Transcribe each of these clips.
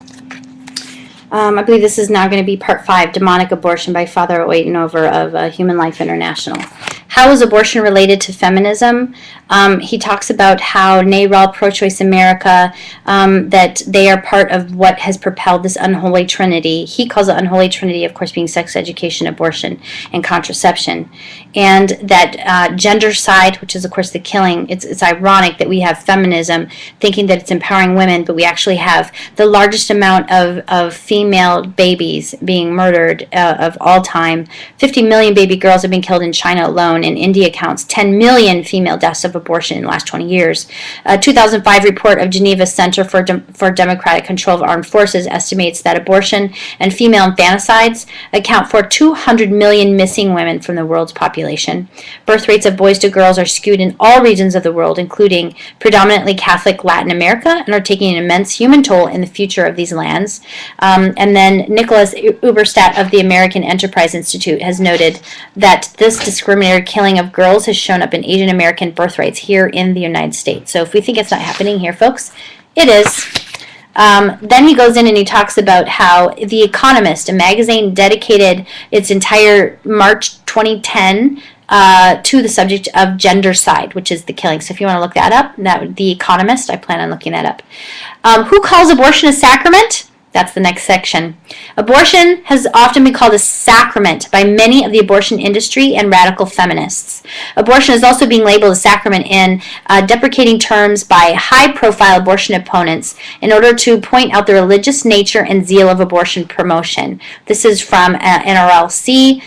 I believe this is now going to be part 5, Demonic Abortion by Father Oitenover of Human Life International. How is abortion related to feminism? He talks about how NARAL, Pro-Choice America, that they are part of what has propelled this unholy trinity. He calls it unholy trinity, of course, being sex education, abortion, and contraception. And that gender side, which is, of course, the killing, it's ironic that we have feminism thinking that it's empowering women, but we actually have the largest amount of female babies being murdered of all time. 50 million baby girls have been killed in China alone, and India counts 10 million female deaths of abortion in the last 20 years. A 2005 report of Geneva Center for Democratic Control of Armed Forces estimates that abortion and female infanticides account for 200 million missing women from the world's population. Birth rates of boys to girls are skewed in all regions of the world, including predominantly Catholic Latin America, and are taking an immense human toll in the future of these lands. And then Nicholas Uberstadt of the American Enterprise Institute has noted that this discriminatory killing of girls has shown up in Asian American birth rates here in the United States. So if we think it's not happening here, folks, it is. Then he goes in and he talks about how The Economist, a magazine, dedicated its entire March 2010 to the subject of gendercide, which is the killing. So if you want to look that up, The Economist, I plan on looking that up. Who calls abortion a sacrament? That's the next section. Abortion has often been called a sacrament by many of the abortion industry and radical feminists. Abortion is also being labeled a sacrament in deprecating terms by high-profile abortion opponents in order to point out the religious nature and zeal of abortion promotion. This is from NRLC.org,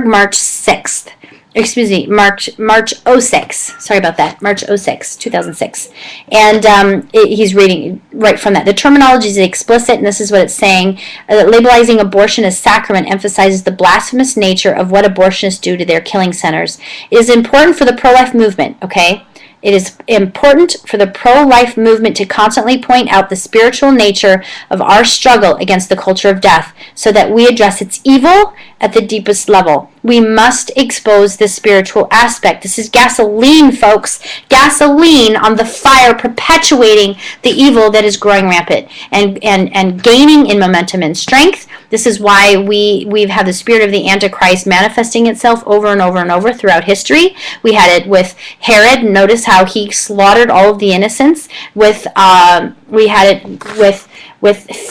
March 6th. Excuse me, March 06. Sorry about that. March 06, 2006. And he's reading right from that. The terminology is explicit, and this is what it's saying. Labelizing abortion as sacrament emphasizes the blasphemous nature of what abortionists do to their killing centers. It is important for the pro-life movement, okay? It is important for the pro-life movement to constantly point out the spiritual nature of our struggle against the culture of death so that we address its evil at the deepest level. We must expose this spiritual aspect. This is gasoline, folks. Gasoline on the fire, perpetuating the evil that is growing rampant and gaining in momentum and strength. This is why we've had the spirit of the Antichrist manifesting itself over and over and over throughout history. We had it with Herod. Notice how he slaughtered all of the innocents. We had it with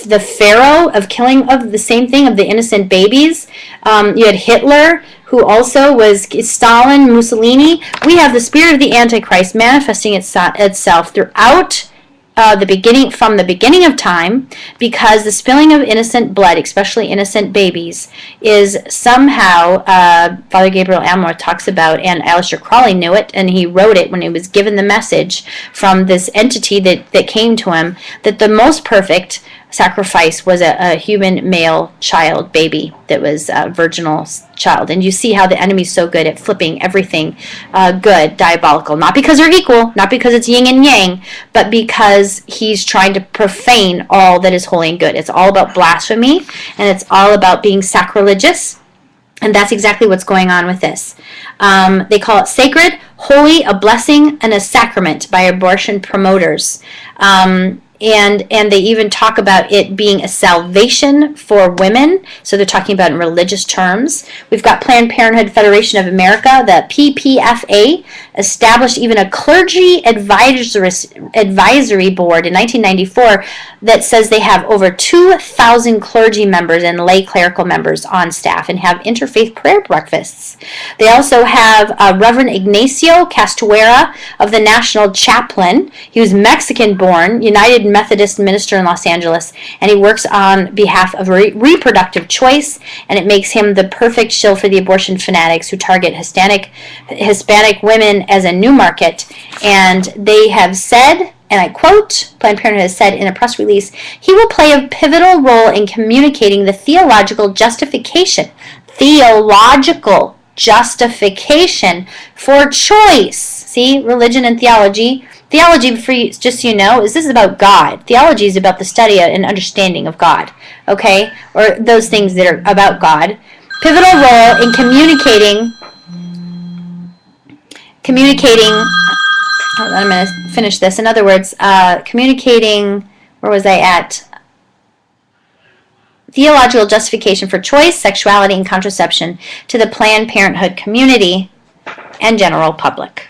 the Pharaoh of killing of the same thing, of the innocent babies. You had Hitler, who also was Stalin, Mussolini. We have the spirit of the Antichrist manifesting itself throughout from the beginning of time, because the spilling of innocent blood, especially innocent babies, is somehow, Father Gabriel Amor talks about, and Aleister Crowley knew it, and he wrote it when he was given the message from this entity that came to him, that the most perfect sacrifice was a human male child, baby, that was a virginal child. And you see how the enemy's so good at flipping everything good, diabolical. Not because they're equal, not because it's yin and yang, but because he's trying to profane all that is holy and good. It's all about blasphemy, and it's all about being sacrilegious. And that's exactly what's going on with this. They call it sacred, holy, a blessing, and a sacrament by abortion promoters. And they even talk about it being a salvation for women. So they're talking about it in religious terms. We've got Planned Parenthood Federation of America, the PPFA, established even a clergy advisory board in 1994 that says they have over 2,000 clergy members and lay clerical members on staff and have interfaith prayer breakfasts. They also have Reverend Ignacio Castuera of the National Chaplain. He was Mexican-born, United Methodist minister in Los Angeles, and he works on behalf of reproductive choice, and it makes him the perfect shill for the abortion fanatics who target Hispanic women as a new market. And they have said, and I quote, Planned Parenthood has said in a press release, he will play a pivotal role in communicating the theological justification for choice. See, religion and theology. Theology, just so you know, this is about God. Theology is about the study and understanding of God, okay? Or those things that are about God. Pivotal role in communicating, hold on, I'm going to finish this. In other words, communicating, where was I at? theological justification for choice, sexuality, and contraception to the Planned Parenthood community and general public.